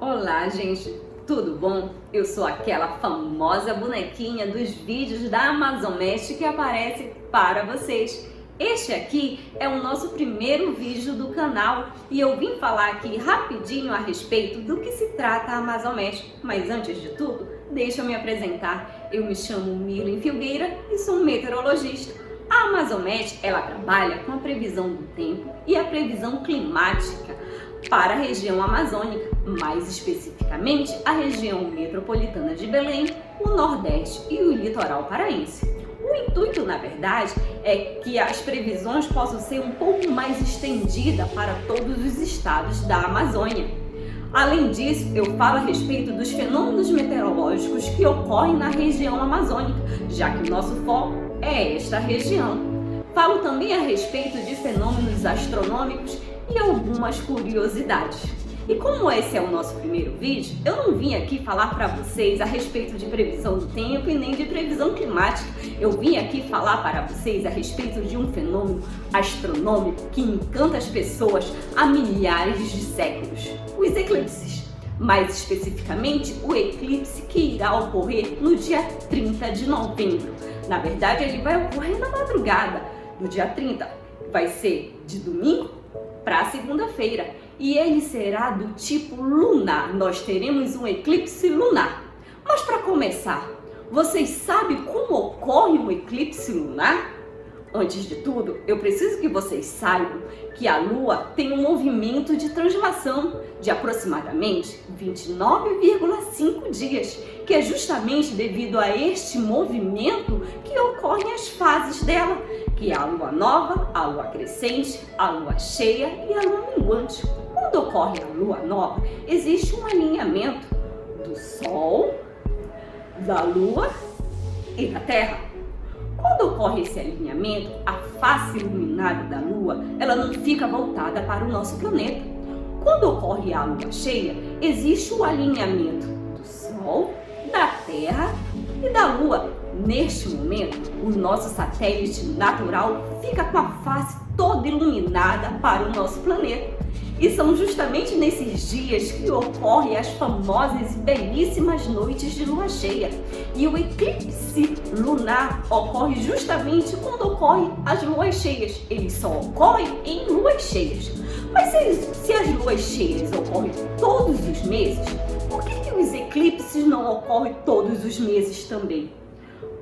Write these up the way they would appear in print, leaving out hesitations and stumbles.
Olá, gente, tudo bom? Eu sou aquela famosa bonequinha dos vídeos da Amazon Mesh que aparece para vocês. Este aqui é o nosso primeiro vídeo do canal e eu vim falar aqui rapidinho a respeito do que se trata a Amazon Mesh. Mas antes de tudo, deixa eu me apresentar. Eu me chamo Mirlen Filgueira e sou meteorologista. A Amazon Mesh, ela trabalha com a previsão do tempo e a previsão climática para a região amazônica, mais especificamente a região metropolitana de Belém, o Nordeste e o litoral paraense. O intuito, na verdade, é que as previsões possam ser um pouco mais estendidas para todos os estados da Amazônia. Além disso, eu falo a respeito dos fenômenos meteorológicos que ocorrem na região amazônica, já que o nosso foco é esta região. Falo também a respeito de fenômenos astronômicos e algumas curiosidades. E como esse é o nosso primeiro vídeo, eu não vim aqui falar para vocês a respeito de previsão do tempo e nem de previsão climática. Eu vim aqui falar para vocês a respeito de um fenômeno astronômico que encanta as pessoas há milhares de séculos: os eclipses. Mais especificamente, o eclipse que irá ocorrer no dia 30 de novembro. Na verdade, ele vai ocorrer na madrugada do dia 30. Vai ser de domingo para segunda-feira e ele será do tipo lunar. Nós teremos um eclipse lunar. Mas para começar, vocês sabem como ocorre um eclipse lunar? Antes de tudo, eu preciso que vocês saibam que a Lua tem um movimento de translação de aproximadamente 29,5 dias, que é justamente devido a este movimento que ocorrem as fases dela, que é a Lua nova, a Lua crescente, a Lua cheia e a Lua minguante. Quando ocorre a Lua nova, existe um alinhamento do Sol, da Lua e da Terra. Quando ocorre esse alinhamento, a face iluminada da Lua, ela não fica voltada para o nosso planeta. Quando ocorre a Lua cheia, existe o alinhamento do Sol, da Terra e da Lua. Neste momento, o nosso satélite natural fica com a face toda iluminada para o nosso planeta. E são justamente nesses dias que ocorrem as famosas e belíssimas noites de lua cheia. E o eclipse lunar ocorre justamente quando ocorrem as luas cheias. Eles só ocorrem em luas cheias. Mas se as luas cheias ocorrem todos os meses, por que os eclipses não ocorrem todos os meses também?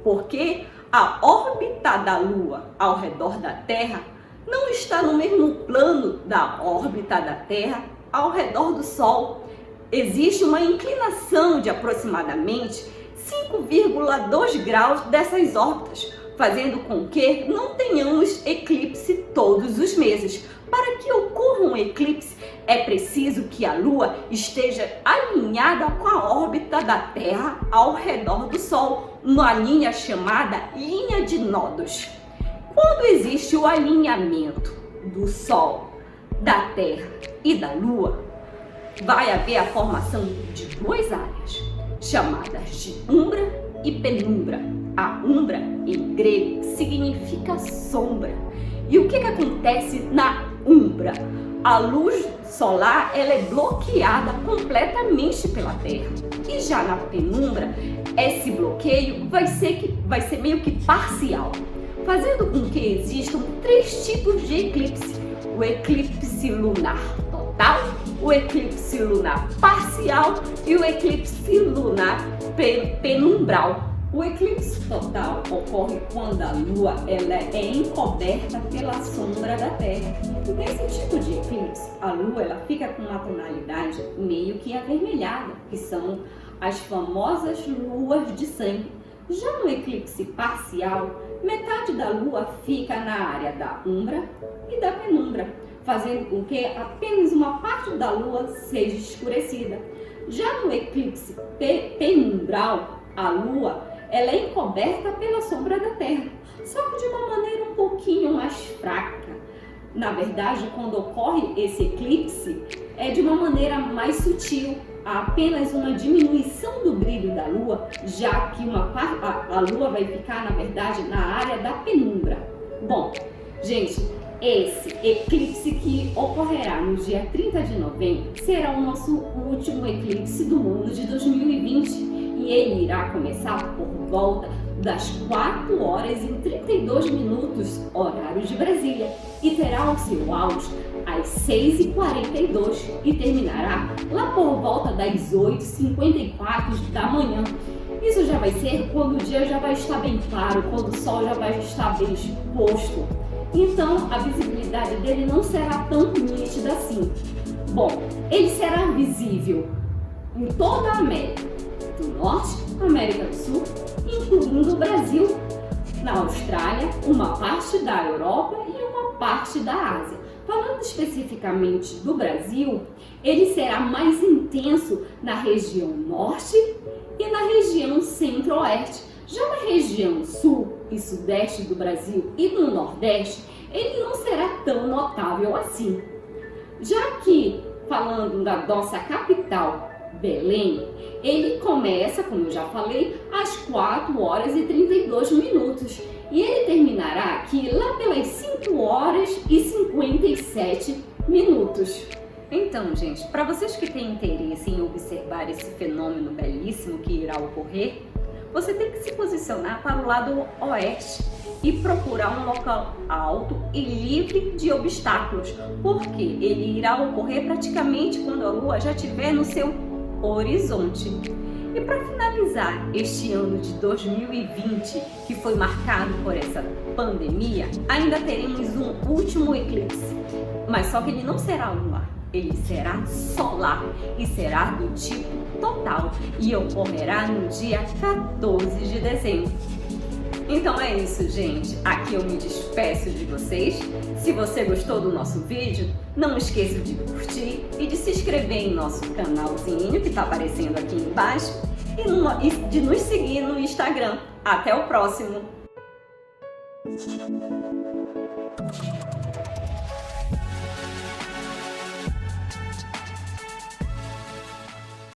Porque a órbita da Lua ao redor da Terra não está no mesmo plano da órbita da Terra ao redor do Sol. Existe uma inclinação de aproximadamente 5,2 graus dessas órbitas, fazendo com que não tenhamos eclipse todos os meses. Para que ocorra um eclipse, é preciso que a Lua esteja alinhada com a órbita da Terra ao redor do Sol, numa linha chamada linha de nodos. Quando existe o alinhamento do Sol, da Terra e da Lua, vai haver a formação de duas áreas, chamadas de umbra e penumbra. A umbra, em grego, significa sombra. E o que acontece na umbra? A luz solar, ela é bloqueada completamente pela Terra. E já na penumbra, esse bloqueio vai ser meio que parcial, fazendo com que existam três tipos de eclipse: o eclipse lunar total, o eclipse lunar parcial e o eclipse lunar penumbral. O eclipse total ocorre quando a Lua ela é encoberta pela sombra da Terra. E nesse tipo de eclipse, a Lua ela fica com uma tonalidade meio que avermelhada, que são as famosas luas de sangue. Já no eclipse parcial, metade da Lua fica na área da umbra e da penumbra, fazendo com que apenas uma parte da Lua seja escurecida. Já no eclipse penumbral, a Lua ela é encoberta pela sombra da Terra, só que de uma maneira um pouquinho mais fraca. Na verdade, quando ocorre esse eclipse, é de uma maneira mais sutil. Há apenas uma diminuição do brilho da Lua, já que a Lua vai ficar, na verdade, na área da penumbra. Bom, gente, Esse eclipse que ocorrerá no dia 30 de novembro será o nosso último eclipse do mundo de 2020 e ele irá começar por volta das 4 horas e 32 minutos, horário de Brasília, e terá o seu auge às 6h42 e terminará lá por volta das 8h54 da manhã. Isso já vai ser quando o dia já vai estar bem claro, quando o sol já vai estar bem exposto. Então a visibilidade dele não será tão nítida assim. Bom, ele será visível em toda a América do Norte, América do Sul, incluindo o Brasil, na Austrália, uma parte da Europa e uma parte da Ásia. Falando especificamente do Brasil, ele será mais intenso na região norte e na região centro-oeste. Já na região sul e sudeste do Brasil e no nordeste, ele não será tão notável assim. Já que, falando da nossa capital, Belém, ele começa, como eu já falei, às 4 horas e 32 minutos e ele terminará aqui lá pelas 5 horas e 57 minutos. Então, gente, para vocês que têm interesse em observar esse fenômeno belíssimo que irá ocorrer, você tem que se posicionar para o lado oeste e procurar um local alto e livre de obstáculos, porque ele irá ocorrer praticamente quando a Lua já estiver no seu horizonte. E para finalizar este ano de 2020, que foi marcado por essa pandemia, ainda teremos um último eclipse, mas só que ele não será lunar, ele será solar e será do tipo total e ocorrerá no dia 14 de dezembro. Então é isso, gente. Aqui eu me despeço de vocês. Se você gostou do nosso vídeo, não esqueça de curtir e de se inscrever em nosso canalzinho que está aparecendo aqui embaixo e de nos seguir no Instagram. Até o próximo!